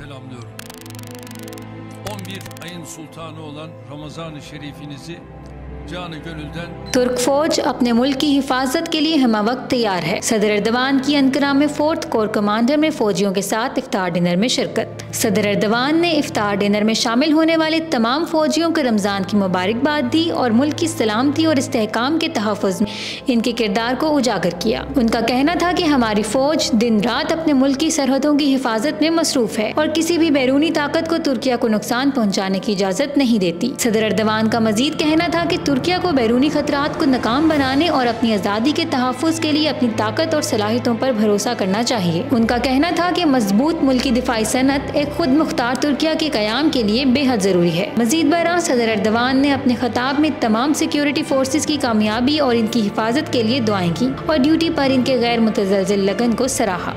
Selamlıyorum. 11 ayın sultanı olan Ramazan-ı Şerifinizi जान गönülden तुर्क फौज अपने मुल्क की हिफाजत के लिए हम वक्त तैयार है। सदर एर्दवान की अंकरा में 4th कोर कमांडर में फौजियों के साथ इफ्तार डिनर में शिरकत। सदर एर्दवान ने इफ्तार डिनर में शामिल होने वाले तमाम फौजियों को रमज़ान की मुबारकबाद दी और मुल्क की सलामती और इस्तेहकाम के तहफ़्फ़ुज़ में इनके किरदार को उजागर किया। उनका कहना था कि हमारी फौज दिन रात अपने मुल्क की सरहदों की हिफाजत में मसरूफ़ है और किसी भी बैरूनी ताकत को तुर्किया को नुकसान पहुँचाने की इजाज़त नहीं देती। सदर एर्दवान का मजीद कहना था कि तुर्किया को बैरूनी खतरात को नाकाम बनाने और अपनी आज़ादी के तहफ़्फ़ुज़ के लिए अपनी ताकत और सलाहियतों पर भरोसा करना चाहिए। उनका कहना था कि मजबूत मुल्की दिफाई सनत एक खुद मुख्तार तुर्किया के क़याम के लिए बेहद ज़रूरी है। मज़ीद बरआं सदर एर्दवान ने अपने खिताब में तमाम सिक्योरिटी फोर्सेस की कामयाबी और इनकी हिफाजत के लिए दुआएं की और ड्यूटी पर इनके गैर मुतज़लज़िल लगन को सराहा।